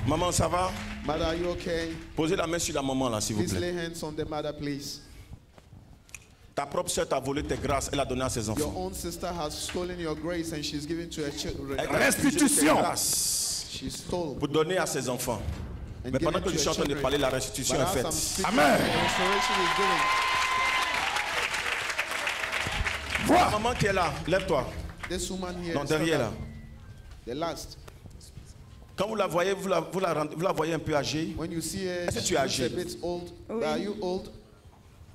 Maman, ça va? Mother, are you okay? Posez la main sur la maman là, s'il vous Please plaît. lay hands on the mother, please. Ta propre soeur t'a volé tes grâces, elle a donné à ses Your enfants. own sister has stolen your grace and she's given to her children. Restitution. She stole. Pour donner à ses enfants. Mais pendant que je suis en train de parler, la restitution est faite. Amen. Vois. La maman qui est là, lève-toi. Non, derrière là. The last. Quand vous la voyez, vous la voyez un peu âgée. Est-ce que tu es âgé? Oui. Are you old?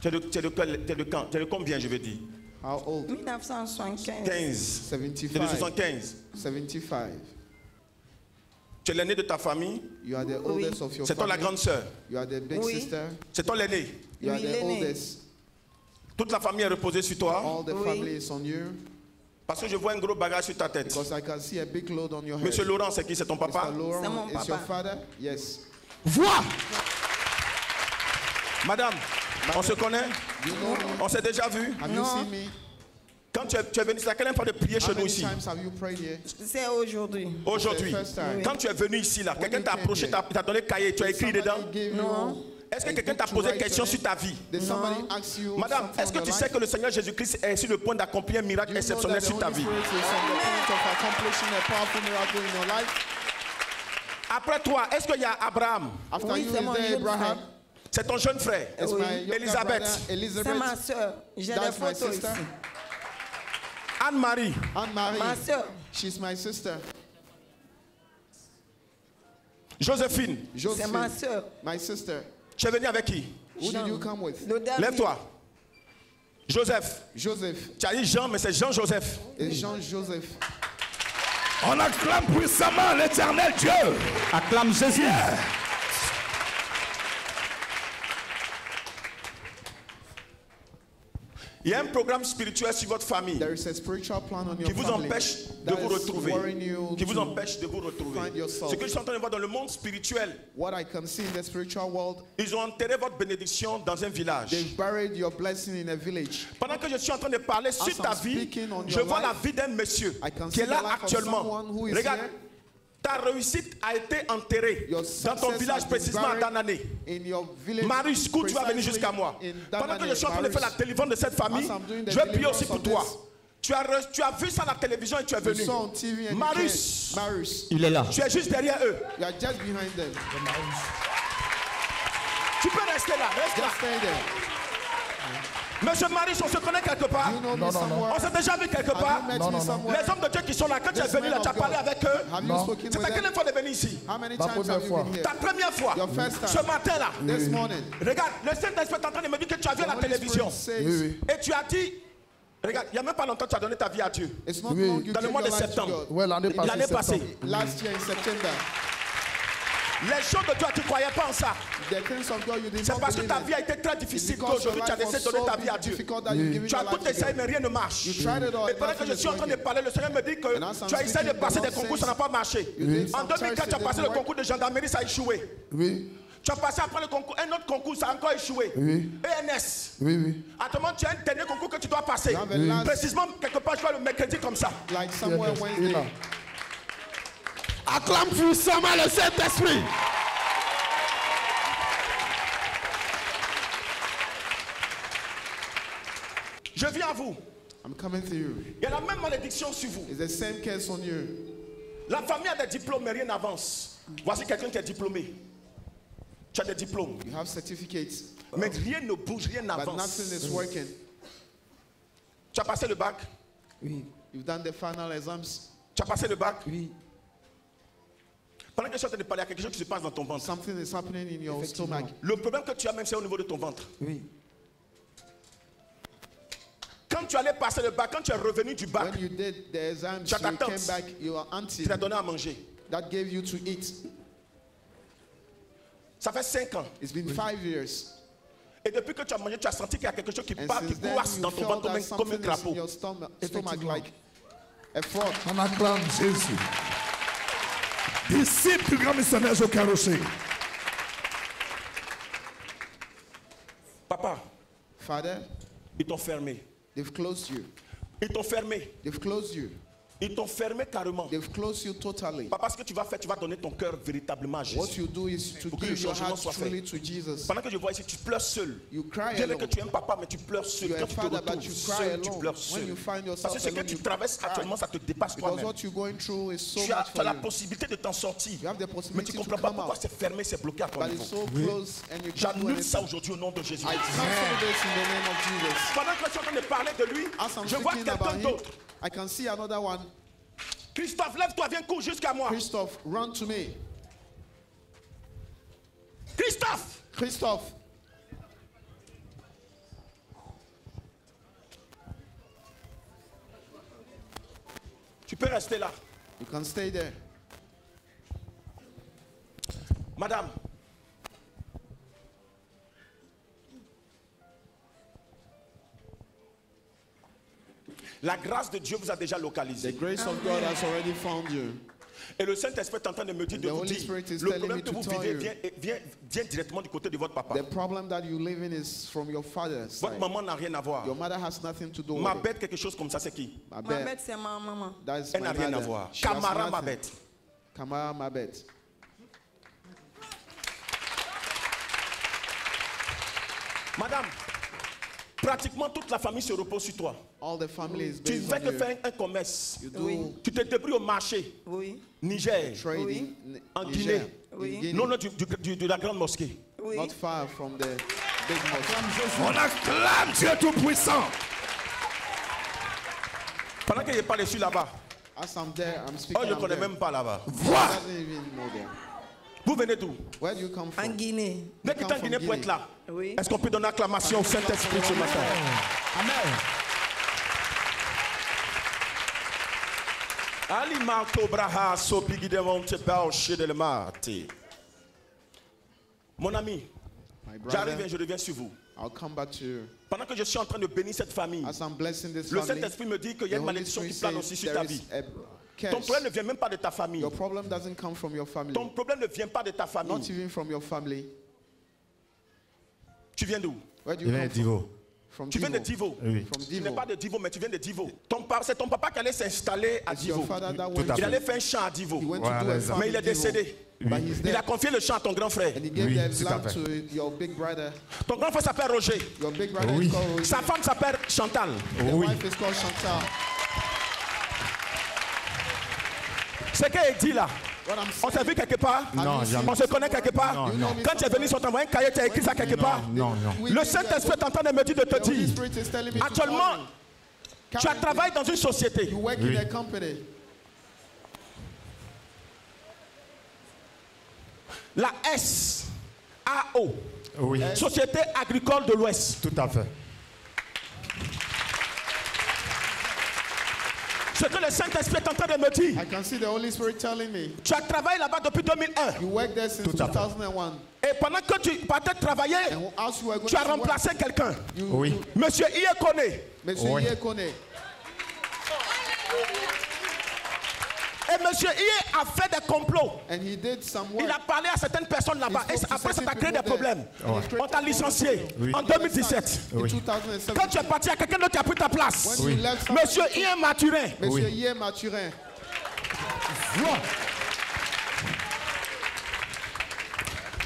Tu es de combien, je veux dire? How old? 1975. 15. 75. Tu es de 75. 75. Tu es l'aîné de ta famille? You are the oldest of your family. C'est toi la grande sœur? You are the big sister. C'est toi l'aîné? You are the oldest. Toute la famille est reposée sur toi? All the family is on you. Parce que je vois un gros bagage sur ta tête. Because I can see a big load on your head. Monsieur Laurent, c'est qui? C'est ton papa? Mr. Laurent, c'est mon is your father? Yes. Vois! Madame, on se connaît? On s'est déjà vu? Have you seen me? Quand tu es venu, c'est la quelle fois de prier chez nous ici? C'est aujourd'hui. Aujourd'hui. Quand tu es venu ici, là, quelqu'un t'a approché, t'a donné le cahier, tu as écrit dedans? Non. Est-ce que quelqu'un t'a posé question sur ta vie? Non. Madame, est-ce que tu sais que le Seigneur Jésus-Christ est sur le point d'accomplir un miracle exceptionnel sur ta vie? Après toi, est-ce qu'il y a Abraham? Oui, c'est mon jeune frère. C'est ton jeune frère. Oui. Elisabeth. C'est ma soeur. J'ai des photos ici. Anne-Marie. Ma soeur. She's my sister. Joséphine. C'est ma soeur. My sister. Tu es venu avec qui? Who did you come with? Lève-toi. Joseph. Joseph. Tu as dit Jean, mais c'est Jean-Joseph. Et Jean-Joseph. On acclame puissamment l'éternel Dieu. Acclame Jésus. Yeah. Il y a un programme spirituel sur votre famille qui vous empêche de vous retrouver. Qui vous empêche de vous retrouver. Ce que je suis en train de voir dans le monde spirituel, ils ont enterré votre bénédiction dans un village. Pendant que je suis en train de parler sur ta vie, je vois la vie d'un monsieur qui est là actuellement. Regarde. Ta réussite a été enterrée dans ton village, précisément à Danané. Marius, tu vas venir jusqu'à moi. Pendant que je suis en train de faire la délivrance de cette famille, je vais prier aussi pour toi. Tu as vu ça à la télévision et tu es venu. Marius, il est là. Tu es juste derrière eux. Tu peux rester là, reste là. Monsieur Marius, on se connaît quelque part? Non. On s'est déjà vu quelque part? Non. Les hommes de Dieu qui sont là, quand tu es venu là, tu as parlé avec eux? C'est ta quelle fois de venir ici? La première fois. Ta première fois? Ce matin là? Regarde, le Saint-Esprit est en train de me dire que tu as vu à la télévision. Oui. Et tu as dit, regarde, il n'y a même pas longtemps que tu as donné ta vie à Dieu. Oui. Dans le mois de septembre. Ouais, l'année passée. Last year in September. Les choses de Dieu, tu ne croyais pas en ça. C'est parce que ta vie a été très difficile qu'aujourd'hui tu as décidé de donner ta vie à Dieu. Tu as tout essayé mais rien ne marche. Et pendant que je suis en train de parler, le Seigneur me dit que tu as essayé de passer des concours, ça n'a pas marché. En 2004, tu as passé le concours de gendarmerie, ça a échoué. Tu as passé après le concours, un autre concours, ça a encore échoué. ENS. Actuellement, tu as un dernier concours que tu dois passer. Précisément, quelque part, je vois le mercredi comme ça. Acclame puissamment le Saint-Esprit. Je viens à vous. I'm coming to you. Il y a la même malédiction sur vous. It's the same curse on you. La famille a des diplômes mais rien n'avance. Voici quelqu'un qui est diplômé. Tu as des diplômes. You have certificates. Mais rien ne bouge, rien n'avance. But nothing is working. Tu as passé le bac? Oui. You've done the final exams. Tu as passé le bac? Oui. Pendant que je suis en train de parler, il y a quelque chose qui se passe dans ton ventre. Something is happening in your stomach. Le problème que tu as même, c'est au niveau de ton ventre. Oui. Quand tu allais passer le bac, quand tu es revenu du bac, when you did the exams, tu as ta you tante came back, your auntie qui t'a donné à manger. That gave you to eat. Ça fait 5 ans. It's been 5 years. Et depuis que tu as mangé, tu as senti qu'il y a quelque chose qui part, qui coince dans ton ventre comme un crapaud. Stomach like a frog. On acclame Jésus. Disciples plus grands missionnaires au carrossé. Papa, Father, ils t'ont fermé. they've closed you. Ils t'ont fermé. They've closed you. Ils t'ont fermé carrément. They've closed you totally. Pas parce que tu vas faire, tu vas donner ton cœur véritablement à Jésus. What you do is to Pour que le give your changement heart soit fait. truly to Jesus. Pendant que je vois ici, tu pleures seul. You cry Dieu veut alone. que tu aimes papa, mais tu pleures seul. You're Quand a tu te father, but retrouves you cry seul, tu alone. pleures When seul. you find Parce yourself que ce que alone, tu you traverses cry. actuellement, ça te dépasse Because toi-même. what you're going through is so Tu as much for la you. possibilité de t'en sortir. You have the Mais tu possibility ne to comprends pas come pourquoi out. c'est fermé, c'est bloqué à ton But niveau. it's so close and you can't do J'annule ça anything. aujourd'hui au nom de Jésus. I cancel this in the name of Jesus. Pendant que je suis en train de parler de lui, As I'm je vois speaking quelqu'un about him, d'autre. I can see another one. Christophe, lève-toi, viens cours jusqu'à moi. Christophe, run to me. Christophe, Christophe, tu peux rester là. you can stay there. Madame, la grâce de Dieu vous a déjà The localisé. grace of God has already found you. Et le Saint-Esprit est en train de me dire, de The vous Holy dire, Spirit is le telling problème me que to vous tell vivez you. vient directement du côté de votre papa. The problem that you live in is from your father's Votre side. maman n'a rien à voir. Your mother has nothing to do Ma with it. bête, quelque chose comme ça, c'est qui? Ma Ma bête, bête, c'est ma maman. that's Elle my n'a rien à mother. voir. She has Camara, ma nothing. bête. Kamara, ma bête. Madame, pratiquement toute la famille se repose sur toi. All the family is Tu based fais on que you. faire un commerce. You do Oui. Tu te débrouilles au marché. Oui, Niger, trading En Niger, Guinée. Oui. in Guinea, non, non, de la grande mosquée. oui. not far from the big mosque. On acclame Dieu Tout-Puissant. Pendant qu'il n'est pas reçu là-bas. As I'm there, I'm Oh, speaking. je ne I'm connais there. même pas là-bas. Vois. I don't even know them. Vous venez d'où? Where do you come En from? Guinée. Dès You que tu come es en from Guinée pour Guinea. être là, Oui. est-ce qu'on peut donner acclamation au Saint-Esprit ce matin? Amen. Alimanto braha sopigi de monte baoche de le mate. Mon ami, My j'arrive et brother, je reviens sur vous. I'll come back to you. Pendant que je suis en train de bénir cette famille, As I'm blessing this le family, Saint-Esprit me dit qu'il y a the une Holy malédiction qui Spirit plane aussi says sur ta there vie. is a Ton curse. problème ne vient même pas de ta famille. Your problem doesn't come from your family. Ton problème ne vient pas de ta Not famille. even from your family. Tu viens d'où? Where do you come from? From Tu viens de Divo. Divo. Oui. From Tu n'es Divo. pas de Divo, mais tu viens de Divo. C'est ton papa qui allait s'installer à It's your Divo. father that Tout went à Il fait. allait faire un chant à Divo. He went Voilà, to do a exact. farm Mais il est in Divo. décédé. But he's Il a dead. confié le chant à ton grand frère. And he gave Oui, the tout à land fait. to your big brother. Ton grand frère s'appelle Roger. Your big brother Oui. is called Roger. Sa femme s'appelle Chantal. The Oui. wife is called Chantal. Ce qu'elle dit là, What I'm on s'est vu quelque part? Non, jamais. On se connaît quelque part? Non, non. Quand tu es venu sur ton envoyé un cahier, tu as écrit ça quelque part? Non, non. We Le think that Saint-Esprit est en train de me dire de te the Holy dire, Spirit is telling me to actuellement, call you. tu as Currently, travaillé dans une société. You work in a company. La SAO, Oui. Société Agricole de l'Ouest. Tout à fait. Ce que le Saint-Esprit est en train de me dire, I can see the Holy Spirit telling me. tu as travaillé là-bas depuis 2001. You worked there since Tout à fait. 2001. Et pendant que tu partais travailler, And as you were going tu as to work, remplacé quelqu'un. you, Oui. Monsieur Iekone. Monsieur Oui. Yekone. Et monsieur Iye a fait des complots. And he did some work. Il a parlé à certaines personnes là-bas. He Et spoke to après, ça t'a certain créé des people there. problèmes. On t'a licencié en 2017. In Oui. 2007. Quand tu es parti, il y a quelqu'un d'autre qui a pris ta place. When you left somebody- Monsieur Iye Mathurin. Monsieur Yé Mathurin.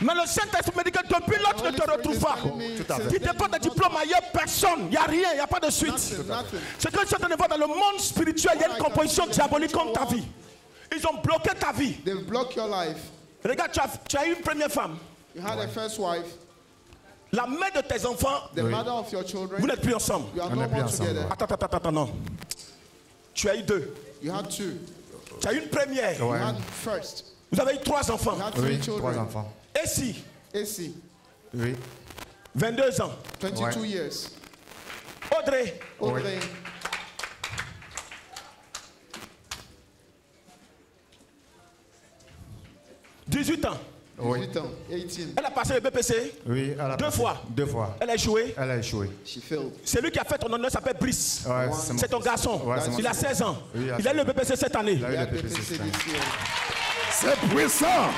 Mais le Saint-Esprit me dit que depuis là, tu ne te retrouves pas. Tout à fait. Tu déposes de diplôme ailleurs, personne. Il n'y a rien, il n'y a pas de suite. Nothing. Ce que je suis en train de voir dans le monde spirituel, il y a une composition diabolique contre ta vie. Ils ont bloqué ta vie. They've blocked your life. Regarde, tu as eu une première femme. You had a first wife. La mère de tes enfants, The mother of your children. vous n'êtes plus ensemble. You are On no est plus more ensemble, together. ouais. Attends, non. Tu as eu deux. You had two. Tu as eu une première. You Ouais. had first. Vous avez eu 3 enfants. You had three Oui. children. 3 enfants. Et si, AC. Oui. 22 ans. 22 Ouais. years. Audrey, Audrey. 18 ans. Oui. 18 ans. 18. Elle a passé le BPC. Oui. Elle a Deux passé. fois. 2 fois. Elle a échoué. Elle a échoué. She failed. Celui qui a fait ton honneur s'appelle Brice. Ouais, C'est ton garçon. Ouais, c'est mon Il a fils. 16 ans. Oui, Il a eu le BPC cette année. Il a eu Yeah, le PPC. PPC cette année. this year. C'est puissant.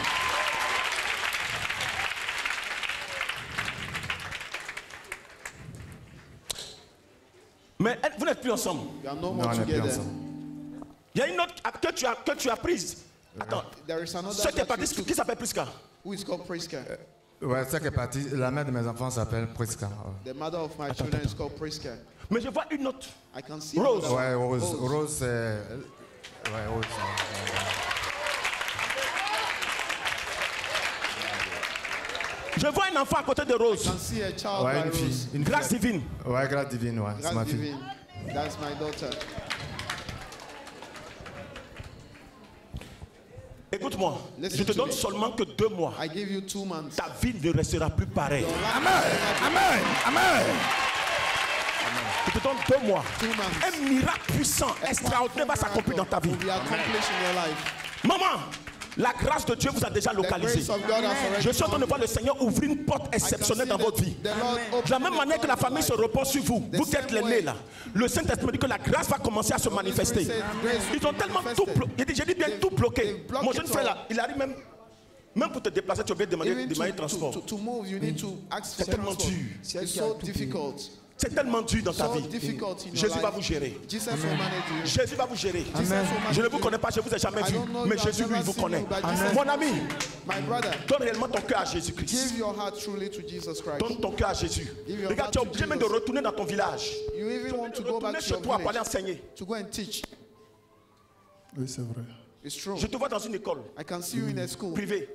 Mais vous n'êtes plus ensemble. You are no Non, more on n'est plus together. ensemble. Il y a une autre que tu as prise. Attends. There is another Ce qui est that parti, you took, qui s'appelle Priska? who is called Priska. Ouais, ça qui est parti. La mère de mes enfants s'appelle Priska. The mother of my children is called Priska. Mais je vois une autre. I can see Rose. another Ouais, one. Rose. Rose, c'est. Ouais, Rose. Je vois un enfant à côté de Rose. I can see a child Ouais, by une fille. Rose. Une Grâce fille. divine. Ouais, grâce divine, ouais. C'est ma That's fille. divine. That's my daughter. Écoute-moi. Listen Je te to donne me. seulement que 2 mois. I give you 2 months. Ta vie ne restera plus pareille. Amen. Amen. Je te donne 2 mois. 2 months. Un miracle puissant, extraordinaire va s'accomplir dans ta vie. Will be accomplished in your life. Maman, la grâce de Dieu vous a déjà The localisé. grace of God has already Je suis en train de found voir you. le Seigneur ouvrir une porte I can exceptionnelle see dans votre vie. the Lord De la même opening manière que la the door famille of se life. repose sur vous, The vous qui êtes same les nés way. là, le Saint-Esprit me dit que la grâce va commencer à se manifester. said grace will Ils ont be tellement manifested. tout bloqué, j'ai dit bien tout bloqué. they've blocked Mon jeune it frère all. là, il arrive même pour te déplacer, tu vas demander Even de manière transport. to move, you need to ask C'est for tellement transport. dur. It's so difficult. C'est tellement dur dans ta So vie. difficult in your Jésus va life. vous gérer. Jesus will manage you. Jésus va vous gérer. Jesus will manage Je ne vous you. connais pas, je ne vous ai jamais I vu. don't know Mais you, I've Jésus, lui, never il vous seen connaît. you, but Jesus Mon knows ami, you. My brother, donne réellement ton cœur à Jésus-Christ. give your heart truly to Jesus Christ. Donne ton cœur à Jésus. Give your Regarde, heart tu es to obligé même de Jesus. retourner dans ton village. You even want to go Retourner back to chez your toi pour aller village enseigner. to go and teach. Oui, c'est vrai. It's true. Je te vois dans une école I can see you in a school, privée.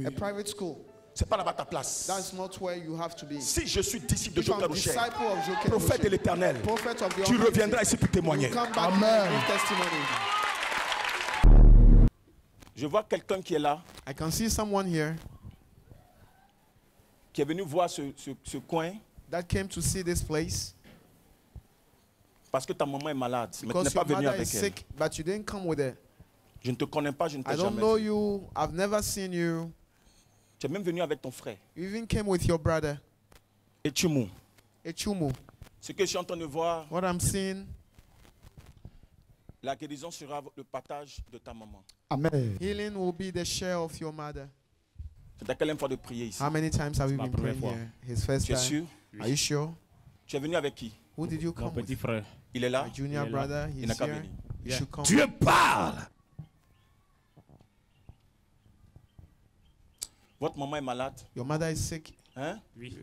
a private school. C'est pas là-bas ta place. That's not where you have to be. Si je suis disciple de If I'm Joker Rocher, disciple of Joker prophète de Rocher, l'Éternel, prophet of the tu Almighty, reviendras ici pour you témoigner. come back Amen. with testimony. Je vois quelqu'un qui est là, I can see someone here qui est venu voir ce coin that came to see this place parce que ta maman est malade, mais tu because n'es pas your venu mother avec is elle. sick, but you didn't come with her. Je ne te connais pas, je ne I t'ai don't jamais know vu. you. I've never seen you. Tu es même venu avec ton frère. You even came with your brother, Et tu mous. Echumu. Ce que je suis en train de voir, What I'm seeing, la guérison sera le partage de ta maman. Amen. healing will be the share of your mother. C'est ta quelle fois de prier ici? How many times have you ma been première praying fois. here? His first Tu es time. sûr? Are you sure? Tu es venu avec qui? Who did you Mon come petit with? frère. Il est là? My junior Il est là. brother. Il n'a He's qu'à here. venir. You should come. Dieu parle. Votre maman est malade? Your mother is sick. Hein? Oui.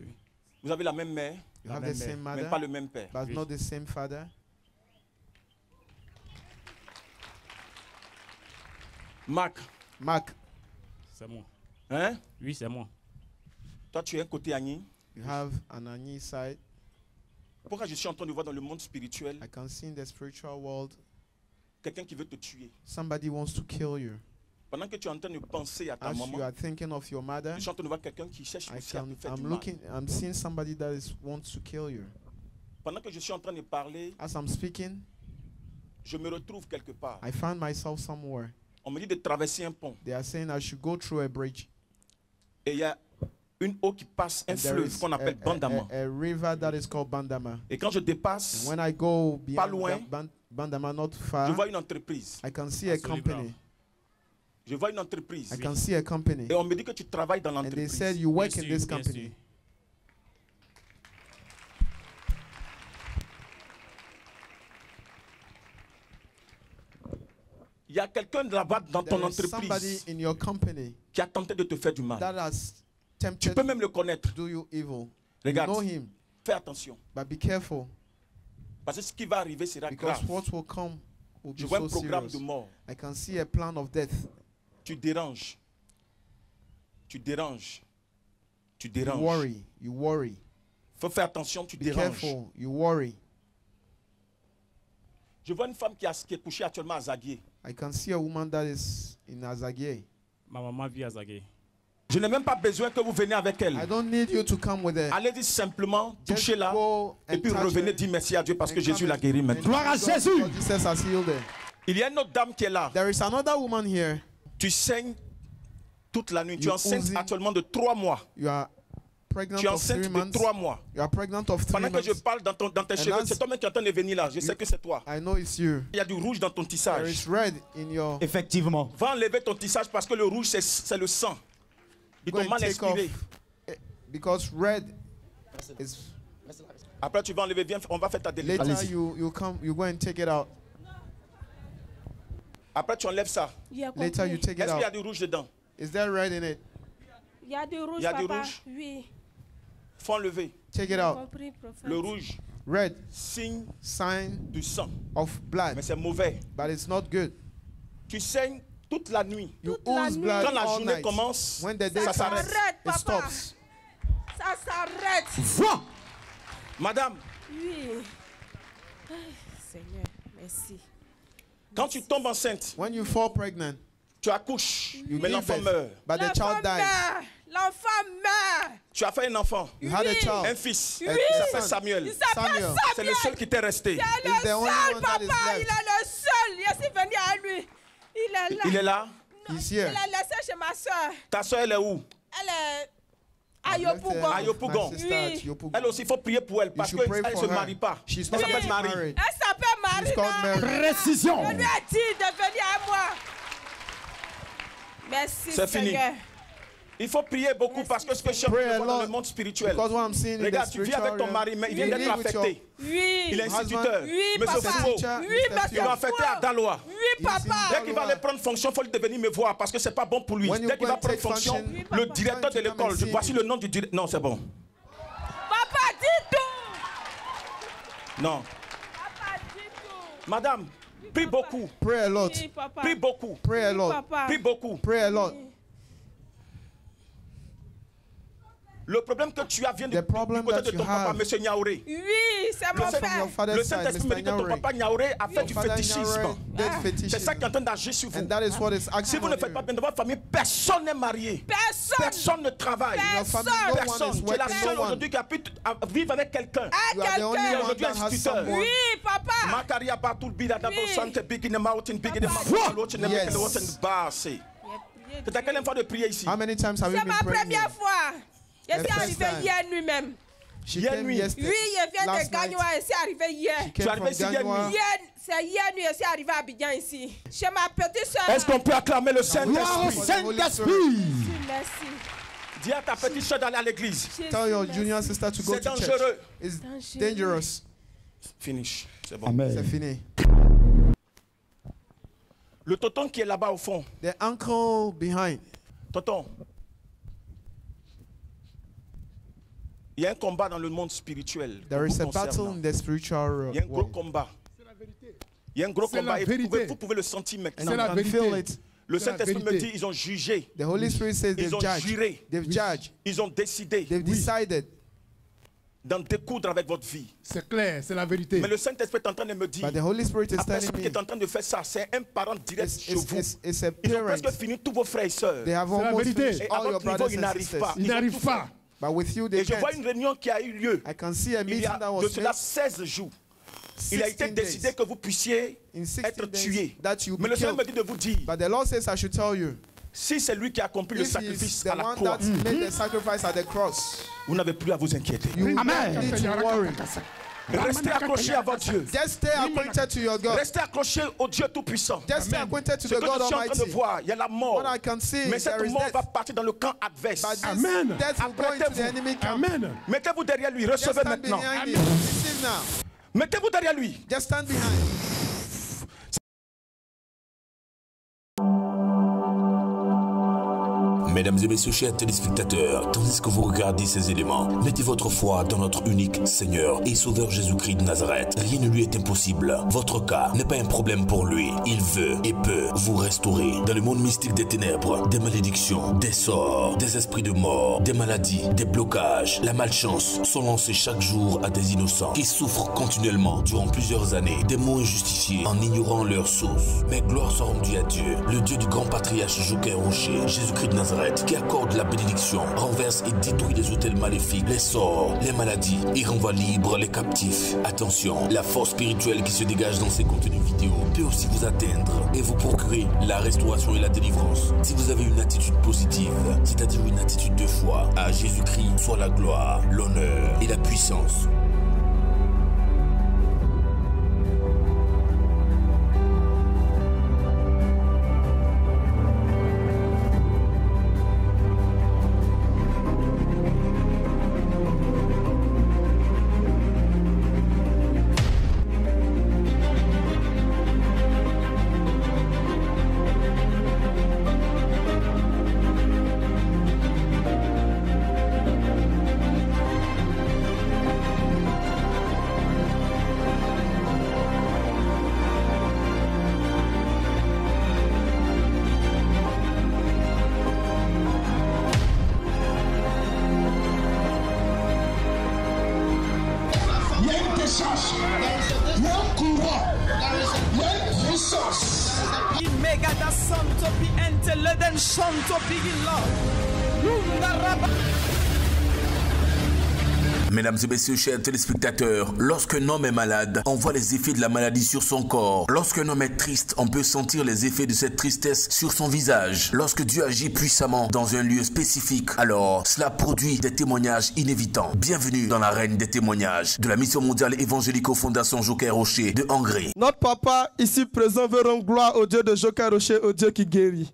Vous avez la même mère, You have même the mère, same mais mother, pas le même père. but Oui. not the same father. Marc, Mark, C'est moi. hein? Oui, c'est moi. Toi, tu es un côté Agni. you have an Anyi side. Pourquoi je suis en train de voir dans le monde spirituel I can see in the spiritual world quelqu'un qui veut te tuer? somebody wants to kill you. Pendant que tu es en train de penser à ta As you maman, are thinking of your mother, je suis en train de voir quelqu'un qui cherche aussi à te faire du mal. I'm seeing somebody that wants to kill you. Pendant que je suis en train de parler, As I'm speaking, je me retrouve quelque part. I find myself somewhere. On me dit de traverser un pont. They are saying I should go through a bridge. Et il y a une eau qui passe, un And there fleuve is qu'on appelle Bandama. a river that is called Bandama. Et quand je dépasse, And when I go beyond loin, Bandama, not je far, vois une entreprise. I can see a company. Je vois une entreprise. I can see a company. Et on me dit que tu travailles dans And they l'entreprise. said you work Bien in sûr, this bien company. sûr. Il y a quelqu'un là-bas dans ton There is somebody entreprise in your company qui a tenté de te faire du mal. that has Tu tempted peux to même le connaître. do you evil. Regarde. You know him, Fais attention. but be careful Parce que ce qui va arriver sera because grave. what will come will be Je vois so un programme serious. de mort. I can see a plan of death. Tu déranges. Tu déranges. Tu You déranges. worry. You worry. Faut faire attention, tu Be déranges. careful. You worry. Je vois une femme qui est couchée actuellement à Zaguier. I can see a woman that is in Azagie. Ma maman vit à Zagué. Je n'ai même pas besoin que vous veniez avec I elle. don't need you to come with her. Allez-y simplement, Just touchez-la. go Et and puis touch revenez her dire merci à Dieu parce and que come Jésus l'a and- guéri and maintenant. Gloire à God- Jésus. God Jesus has healed her. Il y a une autre dame qui est là. There is another woman here. Tu saignes toute la nuit. Tu es You enceinte oozing. actuellement de 3 mois. You are pregnant Tu es of 3 enceinte de months. 3 mois. You are pregnant of 3 Pendant que je months. parle dans tes cheveux, as- c'est toi-même qui es en train de venir là. Je sais que c'est toi. I know it's you. Il y a du rouge dans ton There tissage. is red in your. Effectivement. Va enlever ton tissage parce que le rouge, c'est le sang. Ils Go t'ont and mal take off expiré. because red is. Après, tu vas enlever, viens, on va faire ta délivrance. Later you go and take it out. Après, tu enlèves ça. Later you take it Est-ce qu'il y a out. du rouge dedans? Is there red in it? Il y a du rouge, Il y a du papa. rouge? Oui. Faut enlever. Take it out. Compris, prophète. Le rouge, Red, signe sign du sang. of blood, Mais c'est mauvais. but it's not good. Tu saignes toute la nuit. You Toute la ooze nuit. blood Quand la all journée night. commence, When the day ça comes, s'arrête. Arrête, it papa. stops. Ça s'arrête. Va! Madame, Oui. Ay, Seigneur, merci. quand tu tombes enceinte, When you fall pregnant, tu accouches, you mais give l'enfant birth, meurt. but the L'enfant child dies. meurt. L'enfant meurt. Tu as fait un enfant, You had a Oui. child. un fils. Oui. Il s'appelle son. Samuel. Il s'appelle Samuel. C'est le seul qui t'est resté. C'est He's the le only seul, one that is papa. left. Il est le seul. Je suis venu à lui. Il est là. Il est là. He's Il here. est laissé chez ma soeur. Ta soeur, elle est où? Elle est à I've left her Yopougon. À Yopougon. with my sister at Oui. Yopougon. Elle aussi, il faut prier pour elle parce should pray qu'elle ne for se her. marie pas. She's Elle not s'appelle yet Marie. married. Elle s'appelle She's called Marina. Mary. Précision. Je lui ai dit de venir à moi. Merci, C'est fini. Seigneur. Il faut prier beaucoup parce que ce que je Pray a vois dans le lot. monde spirituel. Because what I'm seeing in the Regarde, tu vis spiritual avec ton realm, mari, mais il vient you d'être live with your affecté. Oui. Il est instituteur. Oui, mais papa. c'est faux. teacher, Oui, Mr. mais Il va affecter à Daloa. Oui, He's papa. Dès qu'il va aller prendre fonction, il faut lui venir me voir parce que c'est pas bon pour lui. When you Dès qu'il go va and prendre take fonction, function, Oui, le papa. directeur de Come l'école, and see voici me. le nom du directeur. Non, c'est bon. Papa, dis tout. Non. Papa, dis tout. Madame, prie beaucoup. Pray a lot. Oui, papa. Prie beaucoup. Pray a lot. Papa. Prie beaucoup. Pray a lot. Le problème que tu as vient du The problem côté that de you ton papa, have. M. Niaouré. Oui, c'est mon From père. your Le father's side, Saint-Esprit me Mr. dit que ton Nyaure. papa Niaouré a fait Your du father fétichisme. Nyaure did C'est fetishism. ça qui est en train d'agir sur vous. And that is what is Si acting vous on ne faites you. pas bien dans votre famille, personne n'est marié. Personne. Personne ne travaille. Your family, no one is Personne. Tu es la working, seule no one. aujourd'hui qui a pu vivre avec quelqu'un. À You are the only quelqu'un. one Aujourd'hui, that has instituteur. someone. Oui, papa. Makaria Batul Bida Dabo Oui. Sante Big in the Mountain, Big in the Papa. Mountain, l'autre ne Yes. met que l'autre ne basse. C'est à quelle fois de prier ici? How many times have you C'est been ma praying première here? fois. Je The suis first arrivée time. hier nuit-même. She Hier came nuit. yesterday. Oui, je viens de Last night. Gagnoa et je suis arrivée hier. She Tu es came arrivé from ici hier Gagnoa. nuit. Hier, c'est hier nuit, je suis arrivée à Abidjan ici. Chez ma petite soeur. Est-ce qu'on peut acclamer le Gloire au Saint-Esprit? Saint-Esprit. Merci. Dis à ta petite soeur d'aller à l'église. Jésus, Tell your merci. junior sister to go C'est to church. dangereux. It's Dangereux. dangerous. Finish. C'est bon. C'est Amen. fini. Le tonton qui est là-bas au fond. The uncle behind. Tonton. Il y a un combat dans le monde spirituel. There is a vous battle concernant. in the spiritual Il y a un gros world. combat. Il y a un gros C'est combat la et vérité. vous pouvez le sentir And maintenant. C'est la you can vérité. feel it. Le C'est la Saint-Esprit me vérité. dit ils ont jugé, The Holy Spirit says Ils they've ont judged. juré. They've judged. ils ont décidé They've decided. d'en découdre avec votre vie. C'est clair, c'est la vérité. Mais le Saint-Esprit est en train de me dire, But the Holy Spirit is la telling personne qui me est en train de faire ça, c'est un parent direct it's, chez it's, vous. it's, it's a Ils ont presque parent. fini tous vos frères et sœurs. They have C'est la almost vérité. finished Et à all your votre niveau, brothers ils and n'arrivent sisters. pas. Ils Ils ont n'arrivent tout pas. But with you, they Et je vois can't. une réunion qui a eu lieu I can see a il y meeting a that de was cela made 16 jours. Il a été 16 décidé days. que vous puissiez In 16 être days tués. that you Mais be le Seigneur me killed. dit de vous dire, But the Lord says I should tell you, si c'est lui qui a accompli le if he is sacrifice the à la one croix, that made the sacrifice at the cross, vous n'avez plus à vous inquiéter. you Amen. don't need to worry. Restez accrochés à votre Dieu. Just stay acquainted to your God. Restez accrochés au Dieu Tout-Puissant. Just stay acquainted to Ce the que God je suis en train de Almighty. voir, il y a la mort. What I can see, Mais cette there is mort va death. partir dans le camp adverse. But this Amen. death will go into the Apprêtez-vous. enemy camp. Amen. Mettez-vous derrière lui, Just recevez stand maintenant. behind him. Receive now. Mettez-vous derrière lui. Just stand behind. Mesdames et messieurs, chers téléspectateurs, tandis que vous regardez ces éléments, mettez votre foi dans notre unique Seigneur et Sauveur Jésus-Christ de Nazareth. Rien ne lui est impossible. Votre cas n'est pas un problème pour lui. Il veut et peut vous restaurer. Dans le monde mystique des ténèbres, des malédictions, des sorts, des esprits de mort, des maladies, des blocages, la malchance sont lancés chaque jour à des innocents qui souffrent continuellement durant plusieurs années, des maux injustifiés en ignorant leur source. Mais gloire soit rendue à Dieu, le Dieu du grand patriarche Joquin Rocher, Jésus-Christ de Nazareth, qui accorde la bénédiction, renverse et détruit les hôtels maléfiques, les sorts, les maladies et renvoie libre les captifs. Attention, la force spirituelle qui se dégage dans ces contenus vidéo peut aussi vous atteindre et vous procurer la restauration et la délivrance. Si vous avez une attitude positive, c'est-à-dire une attitude de foi, à Jésus-Christ soit la gloire, l'honneur et la puissance. puissance. Il y a un courant. Il y a une puissance. Mesdames et messieurs, chers téléspectateurs, lorsqu'un homme est malade, on voit les effets de la maladie sur son corps. Lorsqu'un homme est triste, on peut sentir les effets de cette tristesse sur son visage. Lorsque Dieu agit puissamment dans un lieu spécifique, alors cela produit des témoignages inévitants. Bienvenue dans l'arène des témoignages de la mission mondiale évangélico-fondation Joker Rocher de Hongrie. Notre papa ici présent veut rendre gloire au Dieu de Joker Rocher, au Dieu qui guérit.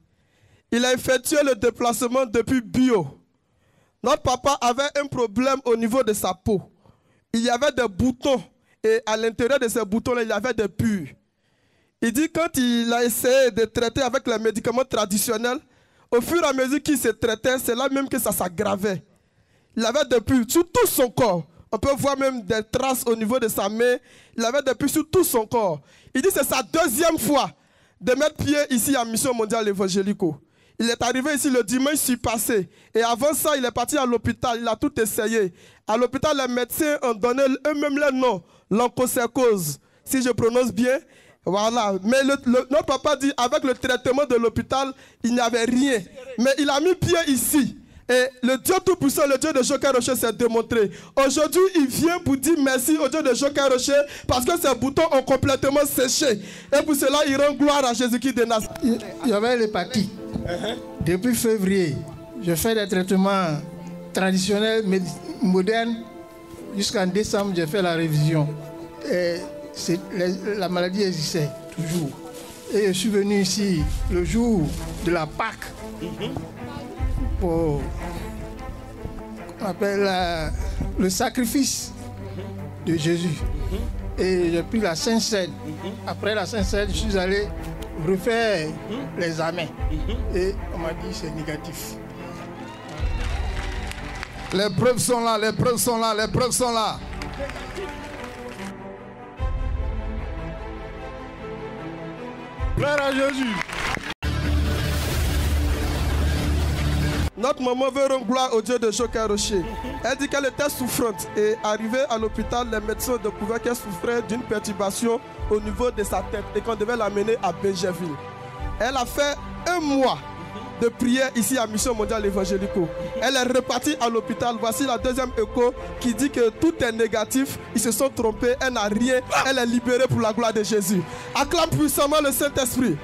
Il a effectué le déplacement depuis Bio. Notre papa avait un problème au niveau de sa peau. Il y avait des boutons et à l'intérieur de ces boutons-là, il y avait des pus. Il dit quand il a essayé de traiter avec les médicaments traditionnels, au fur et à mesure qu'il se traitait, c'est là même que ça s'aggravait. Il avait des pus sur tout son corps. On peut voir même des traces au niveau de sa main. Il avait des pus sur tout son corps. Il dit que c'est sa deuxième fois de mettre pied ici à Mission Mondiale Évangélico. Il est arrivé ici le dimanche passé. Et avant ça, il est parti à l'hôpital. Il a tout essayé. À l'hôpital, les médecins ont donné eux-mêmes le nom, l'onchocercose. Si je prononce bien, voilà. Mais notre papa dit, avec le traitement de l'hôpital, il n'y avait rien. Mais il a mis pied ici. Et le Dieu Tout-Puissant, le Dieu de Joker Rocher s'est démontré. Aujourd'hui, il vient pour dire merci au Dieu de Joker Rocher parce que ses boutons ont complètement séché. Et pour cela, il rend gloire à Jésus-Christ de Nazareth. Il y avait l'hépatie. Depuis février, je fais des traitements traditionnels, modernes. Jusqu'en décembre, j'ai fait la révision. Et la maladie existait toujours. Et je suis venu ici le jour de la Pâque pour on appelle le sacrifice de Jésus. Et j'ai pris la Sainte Seine. Après la Sainte Seine, je suis allé refaire l'examen. Et on m'a dit c'est négatif. Les preuves sont là, les preuves sont là, les preuves sont là. Gloire à Jésus. Notre maman veut rendre gloire au Dieu de Joker Rocher. Elle dit qu'elle était souffrante et arrivée à l'hôpital, les médecins ont découvert qu'elle souffrait d'une perturbation au niveau de sa tête et qu'on devait l'amener à Bégerville. Elle a fait un mois de prière ici à Mission Mondiale Évangélico. Elle est repartie à l'hôpital. Voici la deuxième écho qui dit que tout est négatif. Ils se sont trompés. Elle n'a rien. Elle est libérée pour la gloire de Jésus. Acclame puissamment le Saint-Esprit.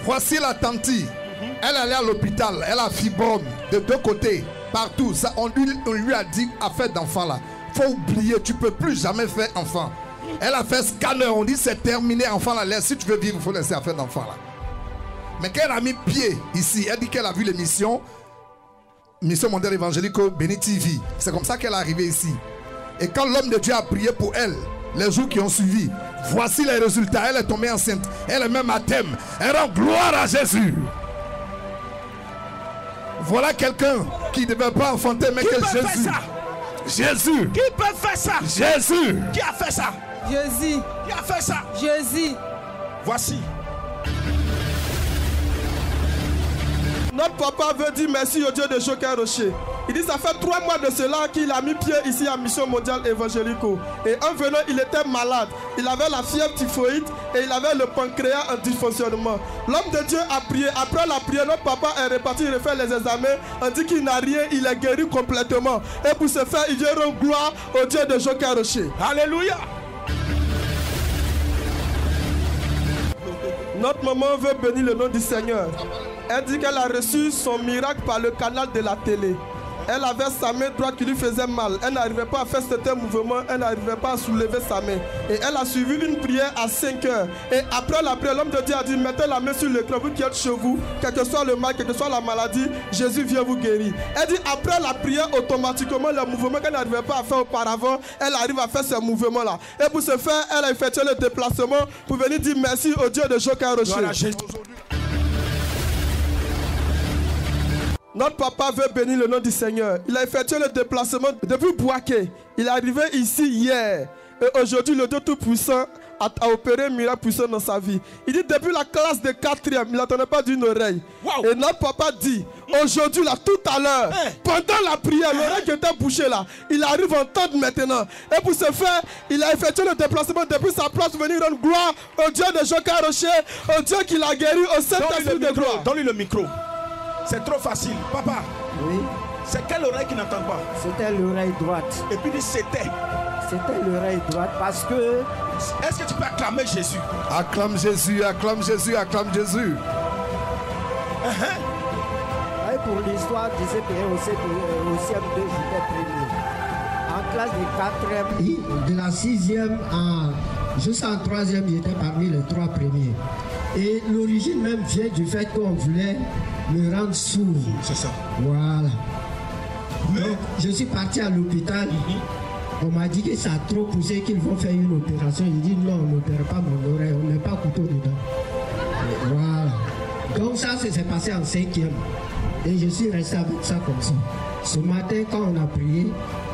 Voici la tante. Elle allait à l'hôpital. Elle a fibrome de deux côtés, partout. Ça, on lui a dit affaire d'enfant là. Faut oublier, tu peux plus jamais faire enfant. Elle a fait scanner. On dit c'est terminé, enfant là. Laisse, si tu veux vivre, il faut laisser affaire d'enfant là. Mais quand elle a mis pied ici, elle dit qu'elle a vu l'émission Mission Mondiale Évangélico Béni TV. C'est comme ça qu'elle est arrivée ici. Et quand l'homme de Dieu a prié pour elle, les jours qui ont suivi, voici les résultats. Elle est tombée enceinte. Elle est même à thème. Elle rend gloire à Jésus. Voilà quelqu'un qui ne devait pas enfanter, mais que Jésus. Jésus. Qui peut faire ça? Jésus. Qui a fait ça? Jésus. Qui a fait ça? Jésus. Voici. Notre papa veut dire merci au Dieu de Joker Rocher. Il dit ça fait 3 mois de cela qu'il a mis pied ici à Mission Mondiale Évangélico. Et en venant, il était malade. Il avait la fièvre typhoïde et il avait le pancréas en dysfonctionnement. L'homme de Dieu a prié. Après la prière, notre papa est reparti refaire les examens. On dit qu'il n'a rien, il est guéri complètement. Et pour ce faire, il vient rendre gloire au Dieu de Joker Rocher. Alléluia. Notre maman veut bénir le nom du Seigneur. Elle dit qu'elle a reçu son miracle par le canal de la télé. Elle avait sa main droite qui lui faisait mal. Elle n'arrivait pas à faire certains mouvements. Elle n'arrivait pas à soulever sa main. Et elle a suivi une prière à 5 heures. Et après la prière, l'homme de Dieu a dit, mettez la main sur l'écran, vous qui êtes chez vous, quel que soit le mal, quelle que soit la maladie, Jésus vient vous guérir. Elle dit, après la prière, automatiquement, le mouvement qu'elle n'arrivait pas à faire auparavant, elle arrive à faire ce mouvement-là. Et pour ce faire, elle a effectué le déplacement pour venir dire merci au Dieu de Joker Rocher. Notre papa veut bénir le nom du Seigneur. Il a effectué le déplacement depuis Boaké. Il est arrivé ici hier. Et aujourd'hui, le Dieu Tout-Puissant a opéré un miracle puissant dans sa vie. Il dit depuis la classe de 4e, il n'entendait pas d'une oreille. Wow. Et notre papa dit, aujourd'hui, là, tout à l'heure, pendant la prière, l'oreille qui était bouchée là, il arrive à entendre maintenant. Et pour ce faire, il a effectué le déplacement depuis sa place pour venir rendre gloire au Dieu de Jocar Rocher, au Dieu qui l'a guéri, au Saint-Esprit de gloire. Donne-lui le micro. C'est trop facile. Papa. Oui. C'est quelle oreille qui n'entend pas? C'était l'oreille droite. Et puis il dit c'était. C'était l'oreille droite parce que... Est-ce que tu peux acclamer Jésus? Acclame Jésus, acclame Jésus, acclame Jésus. Et pour l'histoire, je disais bien au CM2, j'étais premier. En classe de 4e. De la 6e jusqu'en 3e, j'étais parmi les 3 premiers. Et l'origine même vient du fait qu'on voulait me rendre sourd. C'est ça. Voilà. Donc, je suis parti à l'hôpital. On m'a dit que ça a trop poussé, qu'ils vont faire une opération. J'ai dit non, on n'opère pas mon oreille, on ne met pas couteau dedans. Et voilà. Donc ça, s'est passé en 5e. Et je suis resté avec ça comme ça. Ce matin, quand on a prié,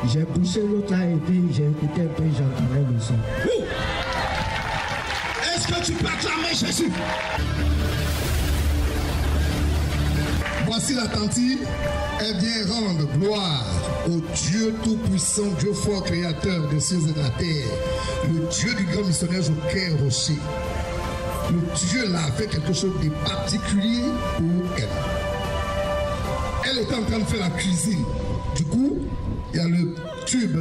j'ai poussé l'autre là et puis j'ai écouté un peu, j'entendais le son. Est-ce que tu peux acclamer Jésus? Voici la tantine, elle vient rendre gloire au Dieu tout-puissant, Dieu fort créateur des cieux et de la terre, le Dieu du grand missionnaire Joker Rocher. Le Dieu là a fait quelque chose de particulier pour elle. Elle était en train de faire la cuisine. Du coup, il y a le tube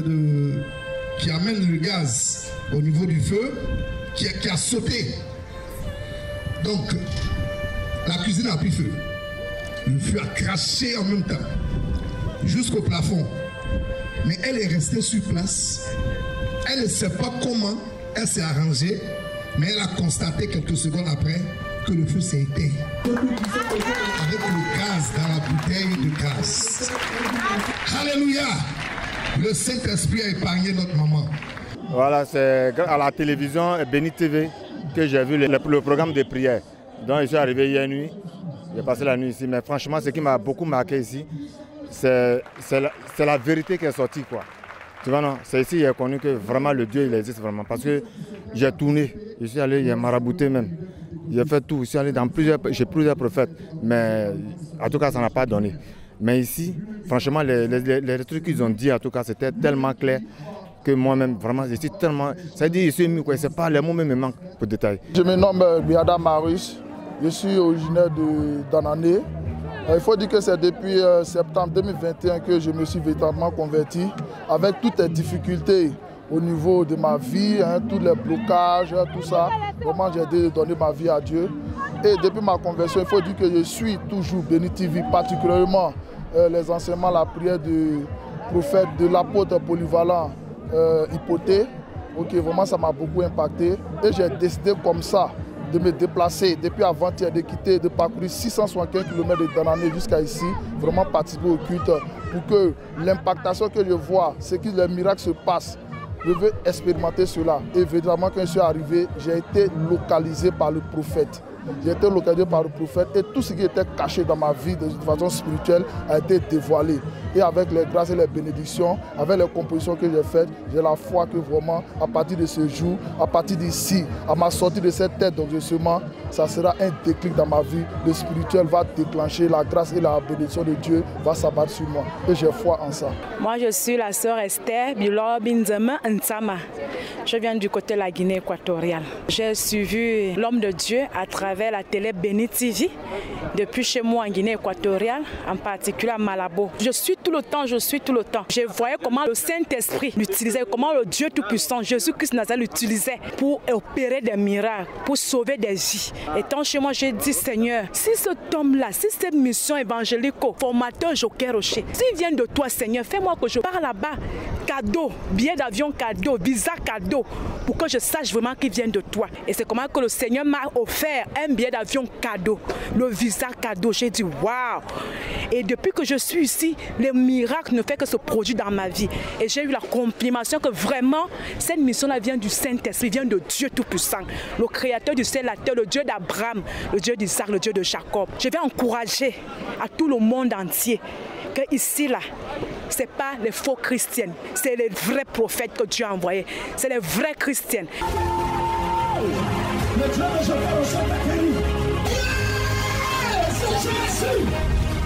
qui amène le gaz au niveau du feu qui a sauté. Donc, la cuisine a pris feu. Le feu a craché en même temps, jusqu'au plafond. Mais elle est restée sur place. Elle ne sait pas comment elle s'est arrangée, mais elle a constaté quelques secondes après que le feu s'est éteint. Avec le gaz dans la bouteille de gaz. Alléluia! Le Saint-Esprit a épargné notre maman. Voilà, c'est à la télévision Béni TV que j'ai vu le programme de prière. Donc je suis arrivé hier nuit. J'ai passé la nuit ici, mais franchement, ce qui m'a beaucoup marqué ici, c'est la vérité qui est sortie, quoi. Tu vois, non, c'est ici que j'ai connu que vraiment le Dieu, il existe vraiment. Parce que j'ai tourné, je suis allé, j'ai marabouté même. J'ai fait tout, je suis allé dans chez plusieurs prophètes, mais en tout cas, ça n'a pas donné. Mais ici, franchement, les trucs qu'ils ont dit, en tout cas, c'était tellement clair que moi-même, vraiment, je suis tellement... Ça dit, je suis ému, quoi, c'est pas les mots même me manquent pour détailler. Je me nomme Biada Marius. Je suis originaire d'Anané. Il faut dire que c'est depuis septembre 2021 que je me suis véritablement converti, avec toutes les difficultés au niveau de ma vie, tous les blocages, tout ça. Vraiment, j'ai donné ma vie à Dieu. Et depuis ma conversion, il faut dire que je suis toujours Béni TV, particulièrement les enseignements, la prière du prophète, de l'apôtre polyvalent Hypothée. Ok, vraiment, ça m'a beaucoup impacté. Et j'ai décidé comme ça de me déplacer depuis avant-hier, de quitter, de parcourir 675 km de Danané jusqu'à ici, vraiment participer au culte pour que l'impactation que je vois, c'est que les miracles se passent. Je veux expérimenter cela. Et évidemment, quand je suis arrivé, j'ai été localisé par le prophète. J'ai été localisé par le prophète et tout ce qui était caché dans ma vie de façon spirituelle a été dévoilé. Et avec les grâces et les bénédictions, avec les compositions que j'ai faites, j'ai la foi que vraiment, à partir de ce jour, à partir d'ici, à ma sortie de cette tête d'enregistrement, ça sera un déclic dans ma vie. Le spirituel va déclencher, la grâce et la bénédiction de Dieu va s'abattre sur moi. Et j'ai foi en ça. Moi, je suis la sœur Esther Bilo Binzema Nsama. Je viens du côté de la Guinée équatoriale. J'ai suivi l'homme de Dieu à travers la télé Béni TV, depuis chez moi en Guinée équatoriale, en particulier à Malabo. Je suis tout le temps. Je voyais comment le Saint-Esprit l'utilisait, comment le Dieu Tout-Puissant, Jésus-Christ Nazareth l'utilisait pour opérer des miracles, pour sauver des vies. Étant chez moi, j'ai dit, Seigneur, si cet homme-là, si cette mission évangélique, formateur Joker Rocher, s'il vient de toi, Seigneur, fais-moi que je pars là-bas, cadeau, billet d'avion cadeau, visa cadeau, pour que je sache vraiment qu'il vient de toi. Et c'est comment que le Seigneur m'a offert un billet d'avion cadeau, le visa cadeau. J'ai dit, waouh! Et depuis que je suis ici, les miracles ne font que se produire dans ma vie. Et j'ai eu la confirmation que vraiment, cette mission-là vient du Saint-Esprit, vient de Dieu Tout-Puissant, le Créateur du ciel et la terre, le Dieu d'Abraham, le Dieu d'Isaac, le Dieu de Jacob. Je vais encourager à tout le monde entier que ici, là, ce n'est pas les faux chrétiennes, c'est les vrais prophètes que Dieu a envoyés, c'est les vrais chrétiennes. Le Dieu de Joker Rocher t'a guéri. C'est Jésus.